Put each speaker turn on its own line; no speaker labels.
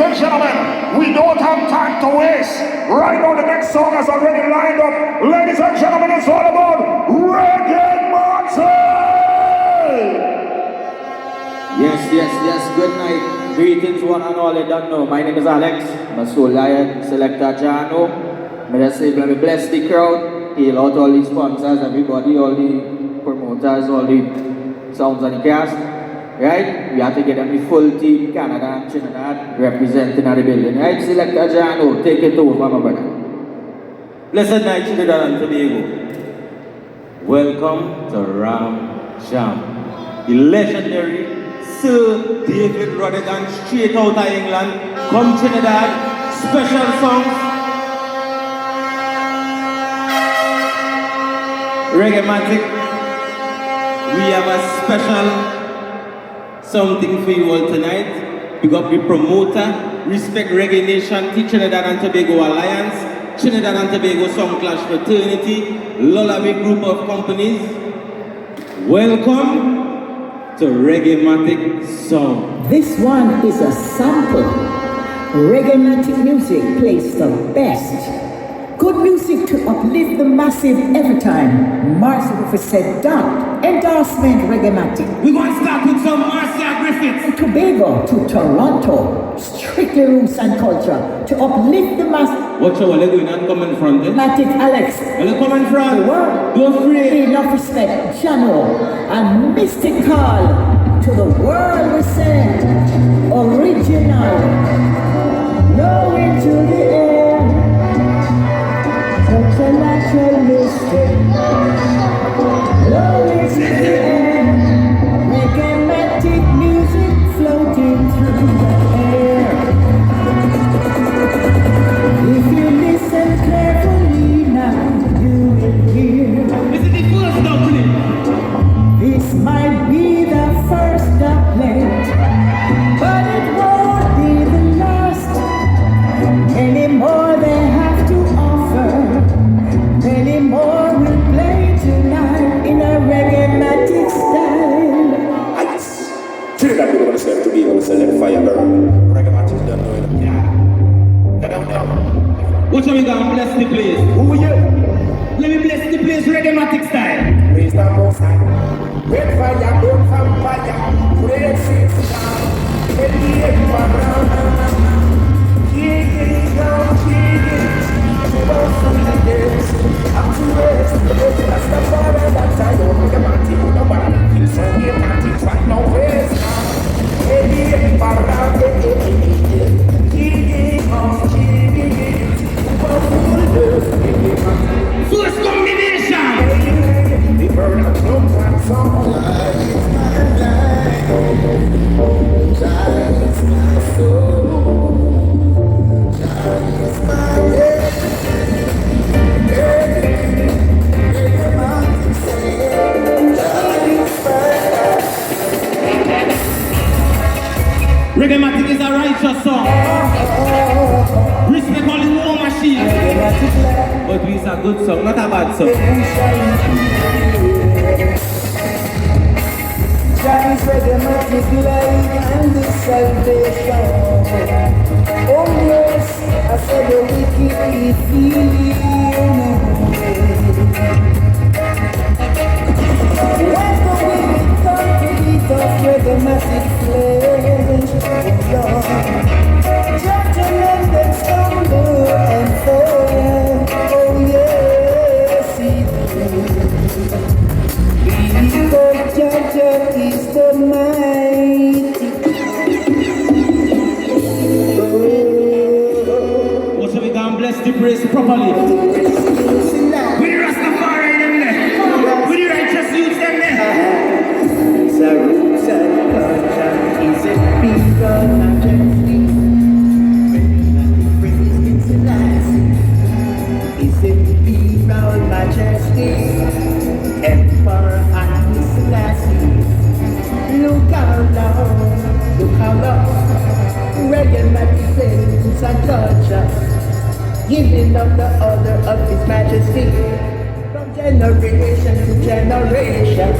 Ladies and gentlemen, we don't have time to waste. Right now, the next song is already lined up. Ladies and gentlemen, it's all about ReggaeMatic!
Yes, good night. Greetings one and all, you don't know. My name is Alex. I'm a soul lion, selector Jano. May I say, let me bless the crowd. Hail out all the sponsors, everybody, all the promoters, all the sounds on the cast. Right? We have to get them the full team, Canada and Trinidad, representing the building. Right? Selector Jano, take it over, my brother.
Blessed night, Trinidad and Tobago. Welcome to Ram Jam. The legendary Sir David Rodigan, straight out of England, come Trinidad, special songs. ReggaeMatic, we have a special something for you all tonight. We got the promoter, Respect Reggae Nation, Trinidad and Tobago Alliance, Trinidad and Tobago Song Clash Fraternity, Lullaby Group of Companies. Welcome to ReggaeMatic song.
This one is a sample. ReggaeMatic music plays the best. Good music to uplift the massive every time. Marcia Griffith said that. Endorsement ReggaeMatic.
We're going to start with some Marcia Griffiths.
From Tobago to Toronto. Strictly roots and culture. To uplift the mass.
Watch out, where they're going and coming from then.
Matic Alex.
Where they're coming from?
The world.
Go free.
Enough respect. Jano. And mystical. To the world we send. Original. Low into the air. Such a natural mystic. Low into the air. ReggaeMatic music floating through the air. If you listen carefully now, you will hear.
This is the first doubling.
This might be the first doublet, but it won't be the last. Many more they have to offer. Many more will play tonight in a ReggaeMatic style.
Trinidad, we're going to step to be able to select fire burn. ReggaeMatic done know it. Yeah.
Watch how we gonna bless the place.
Who are you?
Let me bless the place ReggaeMatic style.
Praise the Most High. Red fire, burn from fire. Great six down. Let the emperor. King down, king. Born from the days. Up to rest. That's the father that I know. ReggaeMatic. Nobody kills so we can't find no ways. Let the emperor. King of kings. Born from the days.
First combination.
The burn of drums and songs.
ReggaeMatic is a righteous song. Respect all the war machine. But it's a good song, not a bad song.
Giants ReggaeMatic life and the salvation. Oh yes, I said the wicked is when the wicked come to eat us ReggaeMatic flesh, judgment them stumble and fall. Oh yes, it because Jaja is the mighty.
Watch how we gonna bless the praise properly. With the Rastafari them there. With the righteous youths them there.
It's a roots and culture. It's a people majesty. It's a people majesty. Emperor and Selassie. Look how long ReggaeMatic sings and culture, giving up the order of His Majesty from generation to generation.